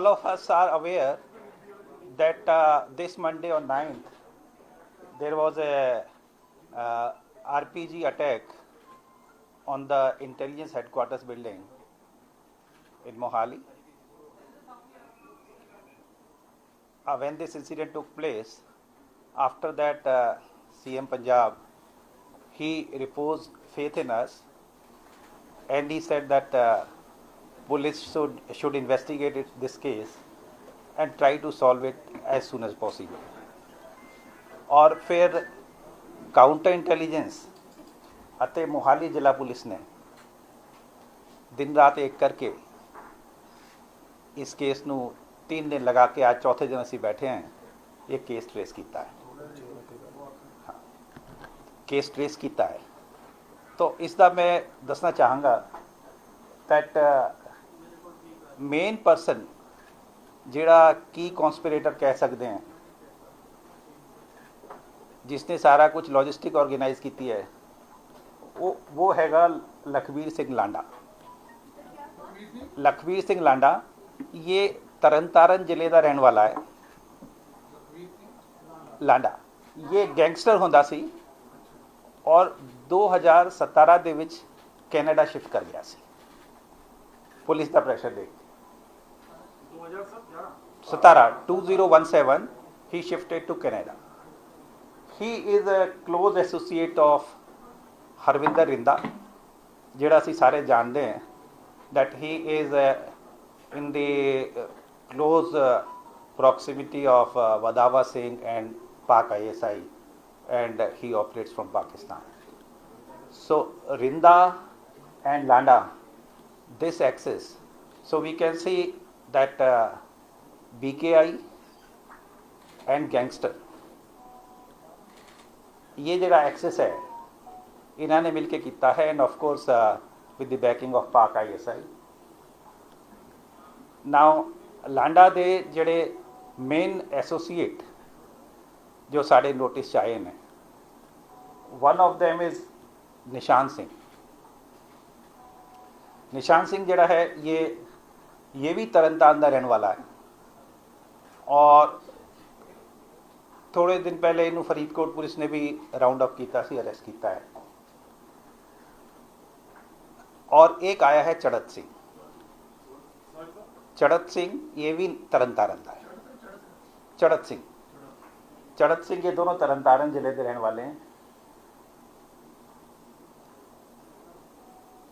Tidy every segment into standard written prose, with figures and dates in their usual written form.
all of us are aware that this Monday on 9th, there was a RPG attack on the intelligence headquarters building in Mohali. When this incident took place, after that CM Punjab, he reposed faith in us and he said that police should investigate this case and try to solve it as soon as possible. और फिर counter intelligence ਅਤੇ मोहाली जिला police ने दिन रात एक करके इस केस ਨੂੰ 3 दिन लगा के आज चौथे दिन ਅਸੀਂ बैठे हैं ये केस ट्रेस किया है। हाँ, केस ट्रेस किया है। तो इसका मैं दसना चाहांगा दैट मेन परसन जिहड़ा की कॉन्सपीरेटर कह सकते हैं जिसने सारा कुछ लॉजिस्टिक ऑर्गेनाइज की है वो हैगा लखबीर सिंह लांडा। लखबीर सिंह लांडा ये तरनतारन जिले का रहने वाला है। लांडा ये गैंगस्टर होंदा सी और 2017 ਦੇ ਵਿੱਚ ਕੈਨੇਡਾ शिफ्ट कर गया सी पुलिस का प्रेशर देख 2017 he shifted to Canada. He is a close associate of Harvinder Rinda जिहड़ा असीं सारे जानते हैं that he is in the close proximity of Vadava Singh and Pak ISI and he operates from Pakistan. So Rinda and Landa, this axis, so we can see that BKI and gangster ये जरा access है इन्होंने मिलके किया है end of course with the banking of पाक ISI. Now Landa दे जड़े main associate जो साढ़े नोटिस आए ने वन ऑफ देम इज निशान सिंह. निशान सिंह जड़ा है ये भी तरनतारन का रहने वाला है और थोड़े दिन पहले इनू फरीदकोट पुलिस ने भी राउंड अप किया सी अरेस्ट किया है. और एक आया है चड़त सिंह. चड़त सिंह ये भी तरनतारन का है. चड़त सिंह ये दोनों तरनतारन जिले के रहने वाले हैं.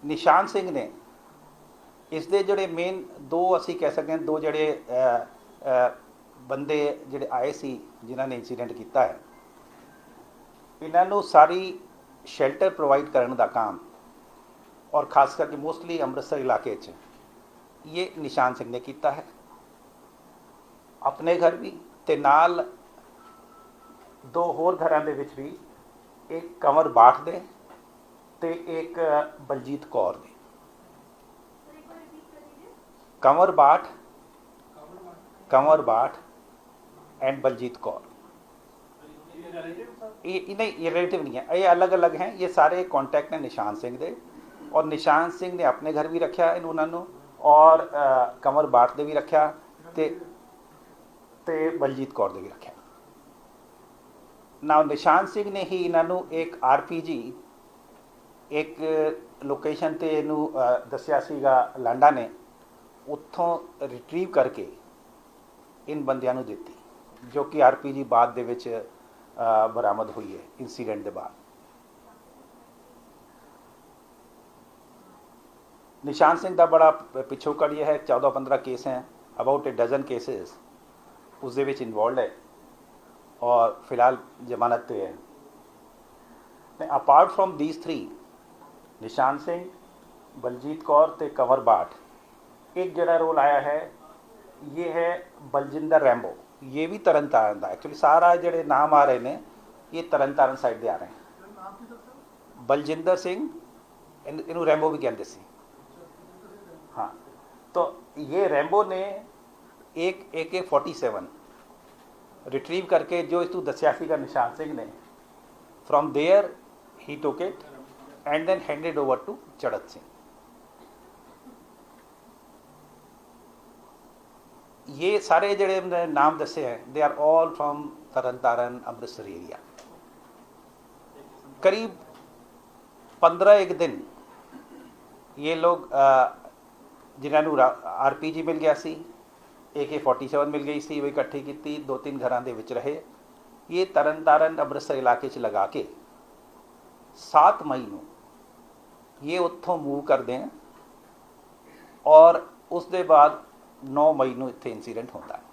निशान सिंह ने इसके जोड़े मेन दो असी कह सकते हैं दो जोड़े बंदे जोड़े आए सी जिन्होंने इंसीडेंट किया है इन्हों सारी शेल्टर प्रोवाइड करने का काम और खास करके मोस्टली अमृतसर इलाके ये निशान सिंह ने किया है. अपने घर भी ते नाल दो होर घरां दे विच भी एक कंवर बाठ दे ते एक बलजीत कौर दे. कंवर बाठ एंड बलजीत कौर ये नहीं ये रिलेटिव नहीं है ये अलग अलग हैं. ये सारे कॉन्टैक्ट हैं निशान सिंह दे और निशान सिंह ने अपने घर भी रखा इन्होंने और कंवर बाठ दे भी रखा ते बलजीत कौर दे भी रखा. ना निशान सिंह ने ही इन्हों एक RPG एक लोकेशन ते इनू दसिया सीगा लांडा ने उत्थों रिट्रीव करके इन बंदियां नू दिती जो कि RPG बाद दे विच बरामद हुई है इंसीडेंट के बाद. निशान सिंह का बड़ा पिछोकड़ ये है 14-15 केस हैं अबाउट ए डजन केसेस उस दे विच इन्वॉल्व है और फिलहाल जमानत पे है. अपार्ट फ्रॉम दीज 3 निशान सिंह बलजीत कौर ते कंवर बाठ एक जरा रोल आया है ये है बलजिंदर रैम्बो. ये भी तरनतारन का एक्चुअली सारा जोड़े नाम आ रहे हैं ये तरनतारन साइड के आ रहे हैं. बलजिंदर सिंह इनू रैम्बो भी कहते सी. हाँ तो ये रैम्बो ने एक AK-47 रिट्रीव करके जो इसू दसिया सीगा निशान सिंह ने from there he took it and then handed over to Charat Singh. ये सारे ਜਿਹੜੇ नाम दसे हैं they are all from Tarn Taran Amritsar area. करीब 15 एक दिन ये लोग जिन्होंने RPG मिल गया सी, AK-47 मिल गई सी, वो इकट्ठी की 2-3 घरां दे विच रहे। ये तरन तारण अमृतसर इलाके च लगा के 7 मई ਨੂੰ ये उत्थों मूव करते हैं और उस दे बाद 9 मई ਨੂੰ ਇੱਥੇ इंसीडेंट होता है।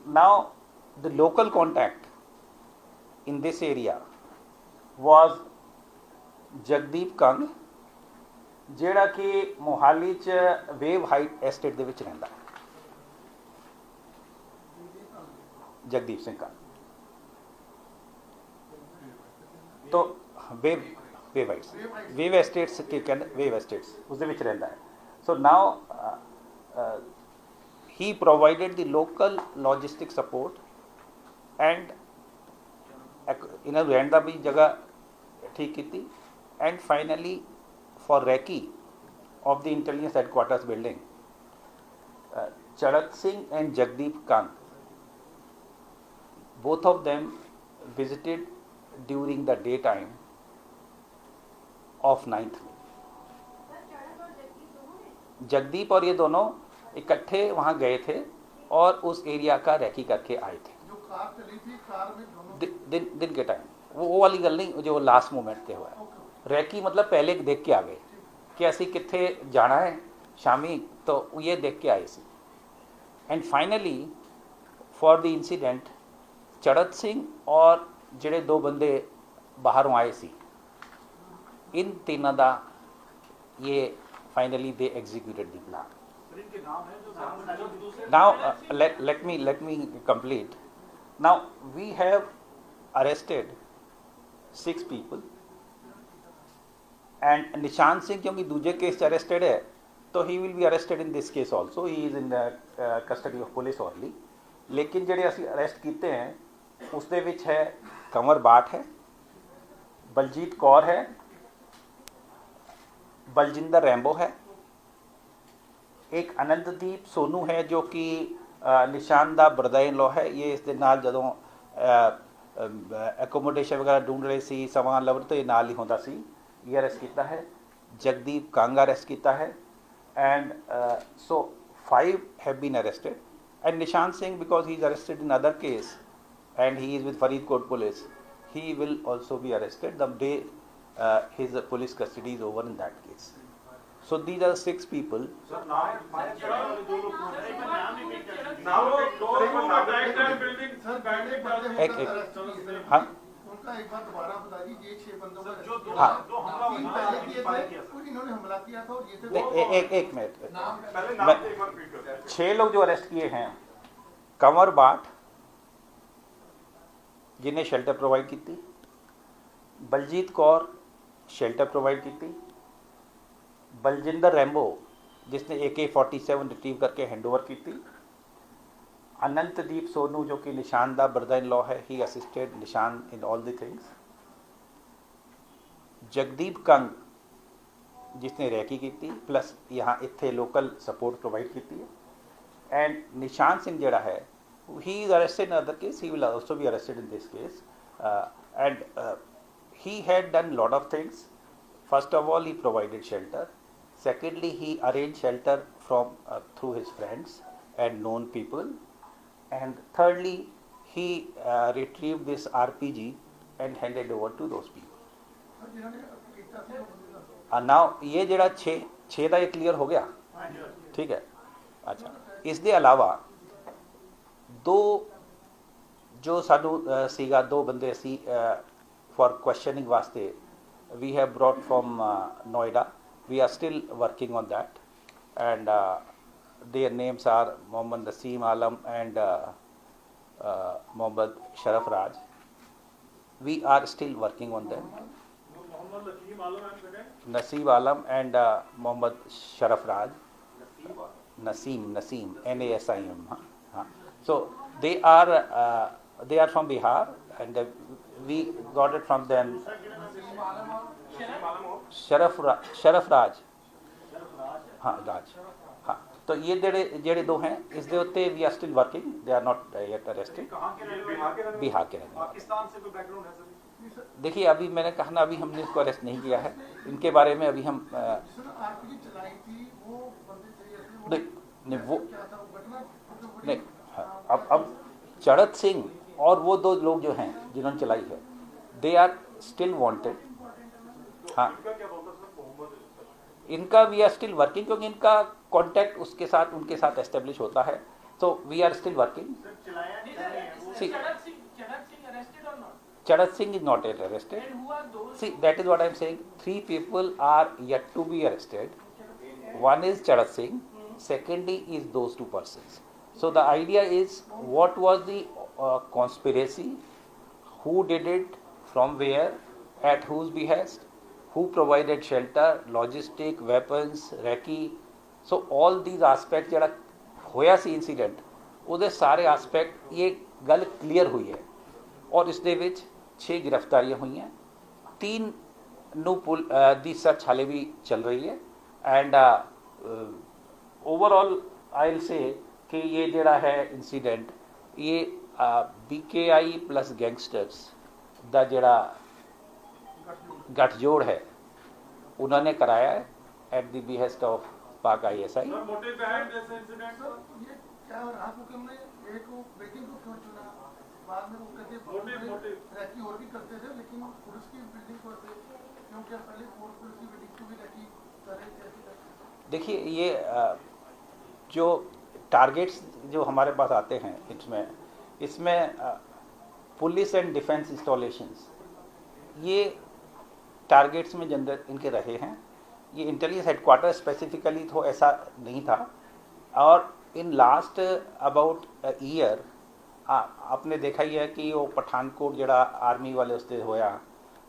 Now the local contact in this area was Jagdeep Kang, ਜਿਹੜਾ कि मोहाली च वेव हाइट एस्टेट ਦੇ ਵਿੱਚ ਰਹਿੰਦਾ ਹੈ। जगदीप सिंह कंग तो वेव एस्टेट्स के कहते वेव एस्टेट्स उसके विच रहता है। So now he provided the local logistic support and इन्हें रहने का भी जगह ठीक की and finally for recce of the intelligence headquarters building Charak Singh and Jagdeep Kang, both of them visited during the daytime of 9th May। Jagdeep और ये दोनों इकट्ठे वहाँ गए थे और उस एरिया का रैकी करके आए थे। जो कार चली थी, कार में दोनों दिन के टाइम वो वाली गल नहीं जो लास्ट मोमेंट पे हुआ है। रैकी मतलब पहले देख के आ गए कि असी कित्थे जाना है शामी, तो ये देख के आए सी। And finally for the incident Charak Singh और ਜਿਹੜੇ 2 बंदे बाहरों आए सी, इन तीनों का ये finally they executed the plan. Now let me complete। Now we have arrested 6 people and निशान सिंह क्योंकि दूसरे केस अरेस्टेड है तो he will be arrested in this case also, he is in custody of police only. लेकिन ਜਿਹੜੇ ਅਸੀਂ arrest किए हैं उस दे विच है कंवर बाट है, बलजीत कौर है, बलजिंदर रैंबो है, एक आनंददीप सोनू है जो कि निशान दा ब्रदर इन लॉ है। ये इस दे नाल जदों एकोमोडेशन वगैरह ढूंढ रहे सी सवां लवर तो ये नाल ही होंदा सी। ये अरेस्ट किया है। जगदीप कंग अरेस्ट किया है and so 5 have been arrested and Nishan Singh because he is arrested in other case and he is with Faridkot police, he will also be arrested the day his police custody is over in that case। So these are 6 people। Sir बैठे एक हाँ उनका एक बार दोबारा बताइए, ये 6 बंदों का जो हाँ पहले किए थे कुछ इन्होंने हमला किया था और ये थे एक मिनट 6 लोग जो अरेस्ट किए हैं, कंवर बाट जिन्हें शेल्टर प्रोवाइड की, बलजीत कौर शेल्टर प्रोवाइड की, बलजिंदर रैंबो जिसने AK-47 रिट्रीव करके हैंडओवर की, अनंतदीप सोनू जो कि निशान दा ब्रदर इन लॉ है, ही असिस्टेड निशान in all the things, Jagdeep Kang जिसने रैकी की प्लस यहाँ इत्थे लोकल सपोर्ट प्रोवाइड की है, एंड निशान सिंह जड़ा है he is arrested in another case, he will also be arrested in this case and he had done lot of things। First of all he provided shelter, secondly he arranged shelter from through his friends and known people, and thirdly he retrieved this RPG and handed over to those people। now ये जड़ा 6 ਦਾ ਇਹ clear हो गया, ठीक है। अच्छा इस दे अलावा 2 जो सानू सीगा 2 बंदे सी फॉर क्वेश्चनिंग वास्ते we have brought from Noida, we are still working on that and their names are Mohammad Naseem Alam and Mohammad Sharaf Raj. We are still working on them, Naseem Alam and Mohammad Sharaf Raj, Naseem NASIM। हाँ so they are from Bihar and we got it from them। Sharaf Raj हाँ राज हाँ तो ये ਜਿਹੜੇ दो हैं इसके उत्ते we are still working, they are not yet arrested. Bihar के रहने वाले। पाकिस्तान से कोई बैकग्राउंड है सर? देखिए अभी मैंने कहा ना, अभी हमने इसको अरेस्ट नहीं किया है, इनके बारे में अभी हम आरपीजी चलाई थी वो बंदे चाहिए थे, नहीं वो क्या था वो घटना नहीं, हाँ, अब चढ़त सिंह और वो दो लोग जो हैं जिन्होंने चलाई है, दे आर स्टिल वांटेड। हाँ, इनका क्या बोलता सर मोहम्मद? इनका वी आर स्टिल वर्किंग, क्योंकि इनका कांटेक्ट उसके साथ उनके साथ एस्टेब्लिश होता है, तो वी आर स्टिल वर्किंग। चलाया नहीं है वो। See, Charat Singh arrested or not? Charat Singh is not yet arrested. And who are those? See, that is what I am saying. 3 people are yet to be arrested. One is Charat Singh. Secondly is those 2 persons. So the idea is, what was the conspiracy? Who did it? From where? At whose behest? Who provided shelter, logistic, weapons, recce? So all these aspects ਜਿਹੜਾ ਹੋਇਆ ਸੀ incident, ਉਹਦੇ ਸਾਰੇ aspect ਇਹ ਗੱਲ clear ਹੋਈ ਹੈ, ਔਰ ਇਸ ਦੇ ਵਿੱਚ 6 ਗ੍ਰਿਫਤਾਰੀਆਂ ਹੋਈਆਂ, 3 ਨੂੰ ਦੀ ਸਰਚ ਹਾਲੇ ਵੀ ਚੱਲ ਰਹੀ ਹੈ। And overall I will say कि ये जड़ा है इंसीडेंट, ये BKI प्लस गैंगस्टर्स का जड़ा गठजोड़ है उन्होंने कराया है एट द बिहेस्ट ऑफ पाक ISI। Sir motive behind this incident sir ये क्या रहा को कि हमने एक को ब्रेकिंग को क्यों चुना, बाद में वो कहते रैकी और भी करते थे, लेकिन पुलिस की बिल्डिंग को क्योंकि पहले पुलिस की बिल्डिंग को भी रैकी कर रहे थे। देखिए ये जो टारगेट्स जो हमारे पास आते हैं इसमें पुलिस एंड डिफेंस इंस्टॉलेशंस, ये टारगेट्स में जनरल इनके रहे हैं। ये इंटेलिजेंस हेडक्वार्टर स्पेसिफिकली तो ऐसा नहीं था, और इन लास्ट अबाउट ईयर आपने देखा ही है कि वो पठानकोट जड़ा आर्मी वाले उसते होया,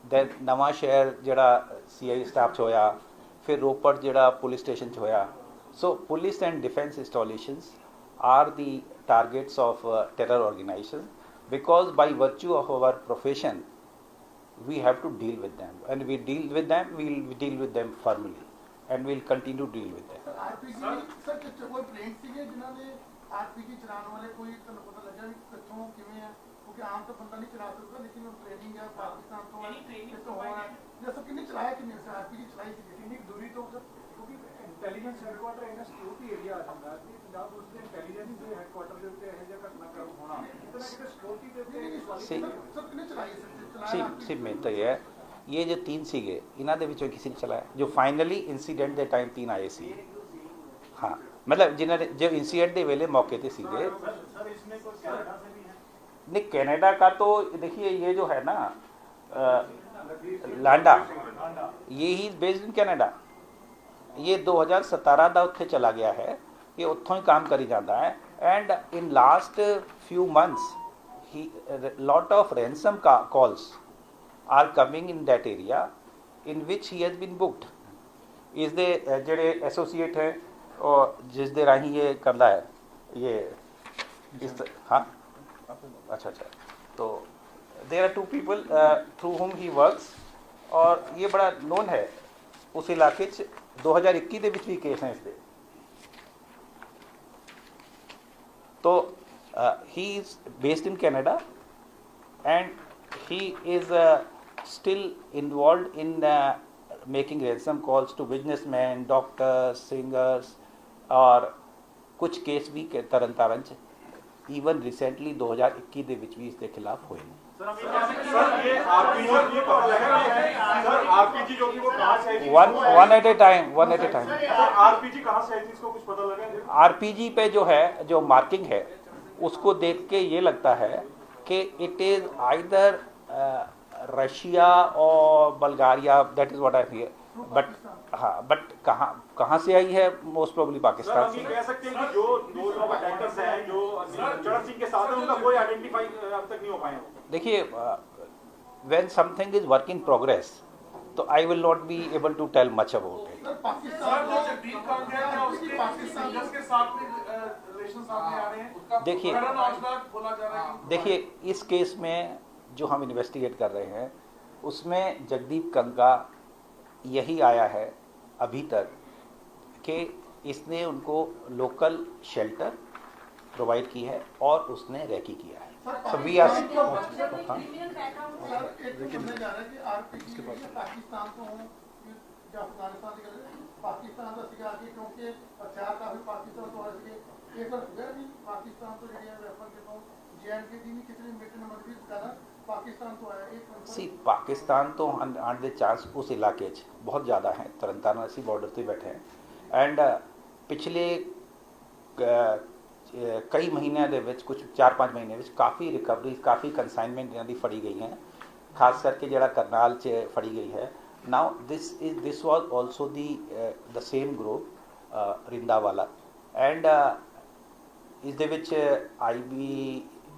दैन नवा शहर जड़ा CI स्टाफ होया, फिर रोपड़ जड़ा पुलिस स्टेशन होया। So police and defence installations are the targets of terror organisation, because by virtue of our profession we have to deal with them, and we deal with them, we'll deal with them firmly, and we'll continue to deal with them. Sir RPG sir कितने कोई plane सीगे जिन्होंने RPG चलाने वाले कोई तो पता लगा कि कितों किवें है, क्योंकि आम तो बंदा नहीं चला सकता, लेकिन वो ट्रेनिंग है पाकिस्तान तो तो हो रहा है जैसे किन्नी चलाया कि नहीं सर आरपीजी चलाई थी कितनी दूरी तो सर, क्योंकि intelligence headquarter in security area आ जाता है पंजाब पुलिस के इंटेलिजेंस के हेडक्वार्टर ਦੇ ਉੱਤੇ ਇਹ ਜਿਹਾ ਘਟਨਾ ਕਰ ਹੋਣਾ ਇਤਨਾ ਕਿ ਸਿक्योरिटी ਦੇ ਉੱਤੇ सर किन्नी चलाई सर सी मेन तो ये है, ये जो 3 सीगे इन्हों के विचों किसी ने चलाया, जो फाइनली इंसीडेंट के टाइम 3 आए सी। हाँ मतलब जिन्होंने जो इंसीडेंट के वेले मौके पे सीगे। सर इसमें कोई कनाडा से भी है? नहीं, कनाडा का तो देखिए ये जो है ना लांडा, ये ही बेस्ड इन कनाडा, ये 2017 का उत्थे चला गया है, ये उत्थों ही काम करी जाता है। And in last few months lot of ransom calls are coming in that area in which he has been booked. is the ਜਿਹੜੇ एसोसिएट है और जिस दे राही ये करता है ये इस हाँ अच्छा तो there are 2 people through whom he works, और ये बड़ा नोन है उस इलाके 2021 ਦੇ ਵਿੱਚ ਵੀ ਕੇਸ ਹੈ इसके। तो he is based in Canada, and he is still involved in making ransom calls to businessmen, doctors, singers, और कुछ केस भी तरन तारण च ईवन रिसेंटली 2021 ਦੇ ਵਿੱਚ ਵੀ ਇਸ ਦੇ ਖਿਲਾਫ ਹੋਏ ਨੇ। सर ये आरपीजी पता लगा सर आरपीजी जो कि वो कहां से आई थी? one at a time sir RPG कहां से आई थी, इसको कुछ पता लगा? आरपीजी पे जो है जो मार्किंग है उसको देख के ये लगता है कि इट इज आइदर रशिया और Bulgaria, that is what I hear, but हाँ बट कहाँ से आई है, मोस्ट प्रोबेबली पाकिस्तान से। सर हम कह सकते हैं कि जो 2 लोग अटैकर्स हैं जो चरण सिंह के साथ हैं उनका कोई आइडेंटिफाई अब तक नहीं हो पाया। देखिए when something is work in progress तो I will not be able to tell much about it. Sir Pakistan जो जगदीप कांग्रेस है उसके पाकिस्तान के साथ में रिलेशन सामने आ रहे हैं। देखिए बोला जा रहा है। देखिए इस केस में जो हम इन्वेस्टिगेट कर रहे हैं उसमें जगदीप कंगा यही आया है अभी तक कि इसने उनको लोकल शेल्टर प्रोवाइड की है और उसने रैकी किया है। सो वी आर सर एक सुनने जा रहा है कि आरपीजी पाकिस्तान तो हो ਜਾਂ ਅਫਗਾਨਿਸਤਾਨ ਦੀ ਗੱਲ ਪਾਕਿਸਤਾਨ ਦਾ ਸੀਗਾ ਕਿ ਕਿਉਂਕਿ ਹਥਿਆਰ ਕਾਫੀ ਪਾਕਿਸਤਾਨ ਤੋਂ ਆਏ ਸੀਗੇ ਇਹ ਗੱਲ ਹੋਇਆ ਵੀ ਪਾਕਿਸਤਾਨ ਤੋਂ ਜਿਹੜੇ ਵੈਪਨ ਜਦੋਂ ਜੇਐਨਕੇ ਦੀ ਨਹੀਂ ਕਿਸੇ ਨੇ ਮਿਟ ਨੰਬਰ ਵੀ ਜ਼ਿਆਦਾ ਪਾਕਿਸਤਾਨ ਤੋਂ ਆਇਆ ਇਹ सी पाकिस्तान तो आने के चांस उस इलाके 'ਚ बहुत ज़्यादा है। तरनतारन असी बॉर्डर से बैठे हैं एंड पिछले कई महीनों के विच कुछ 4-5 महीने विच काफ़ी रिकवरी काफ़ी कंसाइनमेंट इन्हां दी फड़ी गई हैं, खास करके जिहड़ा करनाल 'ਚ फड़ी गई है। Now this was also the same group रिंदावाला एंड इस दे विच आईबी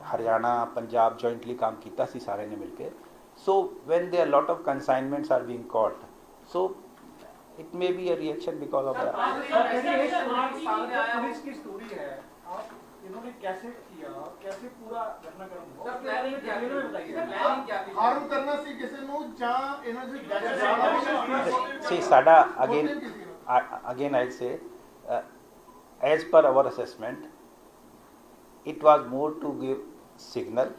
हरियाणा पंजाब जॉइंटली काम किया सी सारे ने मिलकर। So when there lot of consignments are being caught so it may be a reaction because of that. Police की स्टोरी है, आप इन्होंने कैसे किया, कैसे पूरा घटनाक्रम हुआ? ਹਾਰਮ ਕਰਨਾ ਸੀ ਕਿਸੇ ਨੂੰ ਜਾਂ ਇਹਨਾਂ ਦੀ See, Sada, again I'll say, as per our assessment, it was more to give signal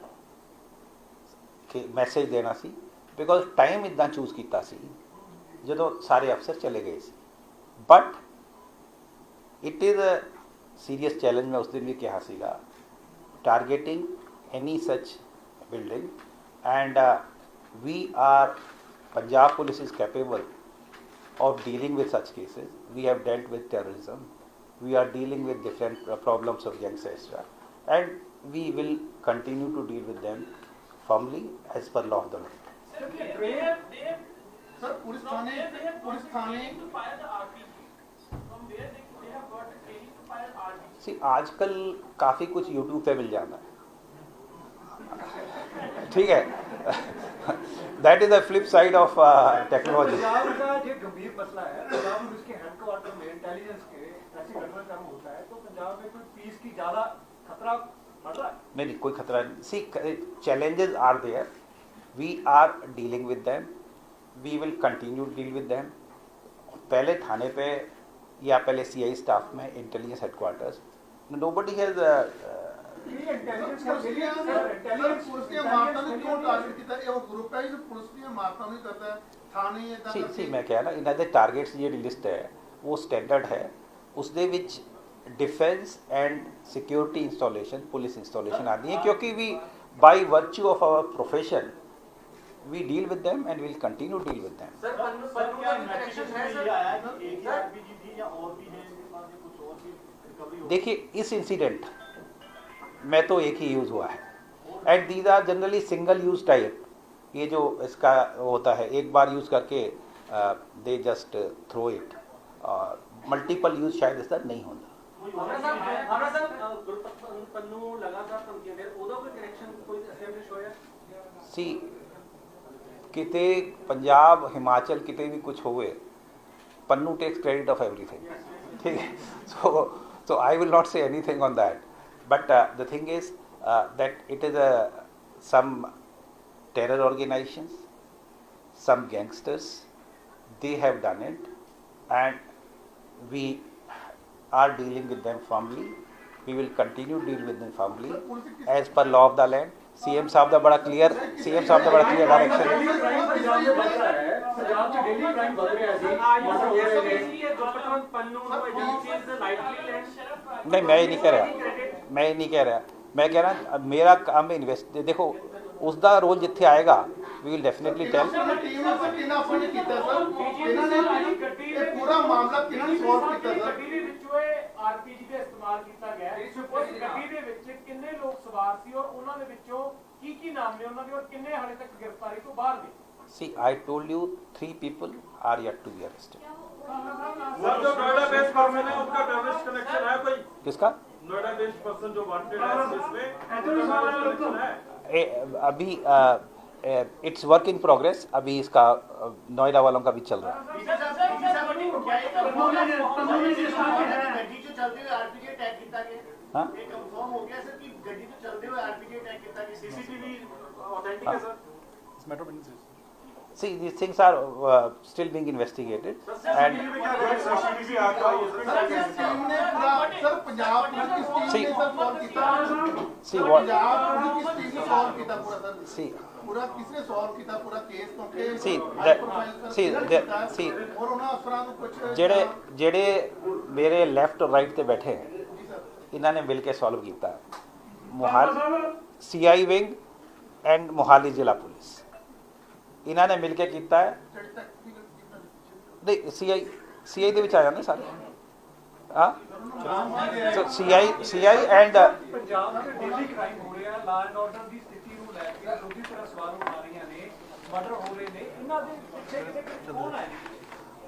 कि मैसेज देना सी, बिकॉज टाइम इदा चूज किया सी ਜਦੋਂ ਸਾਰੇ ਅਫਸਰ ਚਲੇ ਗਏ ਸੀ। But it is a serious challenge. मैं उस दिन भी कहा सीगा, targeting any such building and we are Punjab police is capable of dealing with such cases. We have dealt with terrorism, we are dealing with different problems of gangs etc. And we will continue to deal with them firmly as per law of the land. Sir police ਥਾਣੇ See, आजकल काफ़ी कुछ YouTube पे मिल जाता है, ठीक है। That is the flip side of technology. Punjab का जो गंभीर मसला है, पंजाब में उसके हेडक्वार्टर में इंटेलिजेंस के ऐसी घटनाक्रम होता है तो पंजाब में कोई पीस की ज़्यादा खतरा बढ़ रहा है? नहीं, कोई खतरा नहीं। See, challenges are there, we are dealing with them, we will continue deal with them. पहले थाने पे या पहले सीआई स्टाफ में intelligence headquarters nobody has police ਦੀਆਂ ਇਮਾਰਤਾਂ ਨੂੰ ਕਿਉਂ ਟਾਰਗੇਟ ਕੀਤਾ? ਇਹ ਉਹ ਗਰੁੱਪ ਹੈ ਜੋ ਪੁਲਿਸ ਦੀਆਂ ਇਮਾਰਤਾਂ ਨੂੰ ਕਰਦਾ ਹੈ, ਥਾਣੇ ਇਦਾਂ सी मैं कह रहा इन्हों के टारगेट्स जी लिस्ट है वो स्टैंडर्ड है। उसदे विच defence and security installation police installation आती है, क्योंकि we by virtue of our profession we deal with them and will continue deal with them. Sir क्या इन्वेस्टिगेशन में ये आया कि एक ही आरपीजी थी या और भी हैं इनके पास, कुछ और भी रिकवरी हो? देखिए, इस इंसिडेंट में तो एक ही यूज़ हुआ है and these are generally single use type. ये जो इसका होता है एक बार यूज़ करके they just throw it, multiple use शायद इसका नहीं होता। सी, किते पंजाब हिमाचल किते भी कुछ होवे, Pannu takes credit of everything, ठीक है। So I will not say anything on that, but the thing is that it is some terror organizations, some gangsters, they have done it and we are dealing with them firmly. We will continue to deal with them firmly as per law of the land. CM साहब का बड़ा clear direction है। नहीं, मैं ये नहीं कह रहा, मैं कह रहा मेरा काम इन्वेस्ट, देखो उसका रोल जिथे आएगा we will definitely tell. Team ਨੇ ਸਰ ਕਿੰਨਾ ਫੰਡ ਕੀਤਾ ਸਰ? ਇਹਨਾਂ ਨੇ ਇਹ ਪੂਰਾ ਮਾਮਲਾ ਕਿਹਨਾਂ ਨੇ ਸੋਲਵ ਕੀਤਾ ਸਰ? ਗੱਡੀ ਦੇ ਵਿੱਚੋਂ ਇਹ ਆਰਪੀਜੀ ਦਾ ਇਸਤੇਮਾਲ ਕੀਤਾ ਗਿਆ। ਉਸ ਗੱਡੀ ਦੇ ਵਿੱਚ ਕਿੰਨੇ ਲੋਕ ਸਵਾਰ ਸੀ ਔਰ ਉਹਨਾਂ ਦੇ ਵਿੱਚੋਂ ਕੀ ਨਾਮ ਨੇ ਉਹਨਾਂ ਦੇ ਔਰ ਕਿੰਨੇ ਹਾਲੇ ਤੱਕ ਗ੍ਰਿਫਤਾਰੀ ਤੋਂ ਬਾਹਰ ਨੇ? See, I told you 3 people are yet to be arrested. Sir जो नोएडा बेस्ड पर्सन है उसका टेररिस्ट कनेक्शन है कोई? किसका? नोएडा बेस्ड पर्सन जो वांटेड है इसमें कनेक्शन है? अभी इट्स वर्क इन प्रोग्रेस। अभी इसका नोएडा वालों का भी चल रहा है। ਗੱਡੀ ਚ ਚਲਦੇ ਹੋਏ ਆਰਪੀਜੀ ਅਟੈਕ ਕੀਤਾ ਗਿਆ? हाँ, ਇਹ ਕਨਫਰਮ ਹੋ ਗਿਆ ਸਰ ਕਿ ਗੱਡੀ ਤੋਂ ਚੱਲਦੇ ਹੋਏ ਆਰਪੀਜੀ ਅਟੈਕ ਕੀਤਾ ਗਿਆ? सीसीटीवी ऑथेंटिक है sir? See, these things are still being investigated, and sir ਕਿਸ ਟੀਮ ਨੇ ਪੂਰਾ ਸਰ ਪੰਜਾਬ ਪੁਲਿਸ ਕਿਸ ਟੀਮ See- ਨੇ ਸਰ ਸੋਲਵ ਕੀਤਾ see what ਪੰਜਾਬ ਪੁਲਿਸ ਕਿਸ ਟੀਮ ਨੇ ਸੋਲਵ ਕੀਤਾ ਪੂਰਾ ਸਰ see ਪੂਰਾ ਕਿਸਨੇ ਸੋਲਵ ਕੀਤਾ ਪੂਰਾ ਕੇਸ ਕਿਉਂਕਿ See, high that- profile sir see, ਕਿਹਨਾਂ that- ਕੀਤਾ ਹੈ? see, ਔਰ ਉਹਨਾਂ ਅਫਸਰਾਂ ਨੂੰ ਕੁਝ ਜਿਹੜੇ ਮੇਰੇ ਲੈਫਟ ਔਰ ਰਾਈਟ ਤੇ ਬੈਠੇ ਹੈ, ਜੀ ਸਰ ਇਹਨਾਂ ਨੇ ਮਿਲ ਕੇ ਸੋਲਵ ਕੀਤਾ। Mohali CI wing and Mohali ਜ਼ਿਲ੍ਹਾ ਪੁਲਿਸ, ਇਹਨਾਂ ਨੇ ਮਿਲ ਕੇ ਕੀਤਾ ਹੈ। ਜਿਹੜੀ ਟੈਕਨੀਕਲ ਟੀਮ ਦਾ ਨਹੀਂ, CI ਦੇ ਵਿੱਚ ਆ ਜਾਂਦੇ ਸਾਰੇ, ਹਾਂ। ਸੋ CI ਐਂਡ ਪੰਜਾਬ ਦੇ ਡੇਲੀ ਕ੍ਰਾਈਮ ਹੋ ਰਿਹਾ, ਲਾ ਐਂਡ ਆਰਡਰ ਦੀ ਸਥਿਤੀ ਨੂੰ ਲੈ ਕੇ ਦੂਜੀ ਤਰ੍ਹਾਂ ਸਵਾਲ ਉਠਾ ਰਹੀਆਂ ਨੇ, ਮਰਡਰ ਹੋ ਰਹੇ ਨੇ, ਇਹਨਾਂ ਦੇ ਪਿੱਛੇ ਕਿਤੇ ਕੌਣ ਹੈ?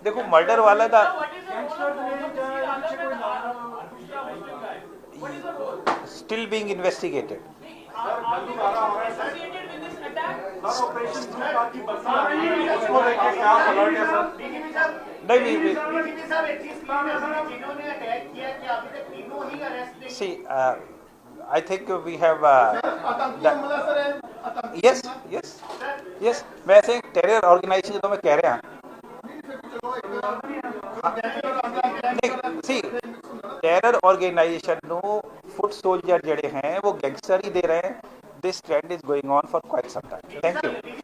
ਦੇਖੋ, ਮਰਡਰ ਵਾਲਾ ਦਾ ਗੈਂਗਸਟਰ ਨੇ ਜਾਂ ਪਿੱਛੇ ਕੋਈ ਨਾਲ still being investigated. नहीं, see, I think we have ਆਤੰਕੀ ਹਮਲਾ ਸਰ ਆਤੰਕੀ yes मैं ऐसे टेरर ऑर्गेनाइजेशन जो मैं कह रहा नहीं, see, टेरर ऑर्गेनाइजेशन ਨੂੰ फुट सोल्जर ਜਿਹੜੇ हैं वो गैंगस्टर ही दे रहे हैं। This trend is going on for quite some time. Thank you.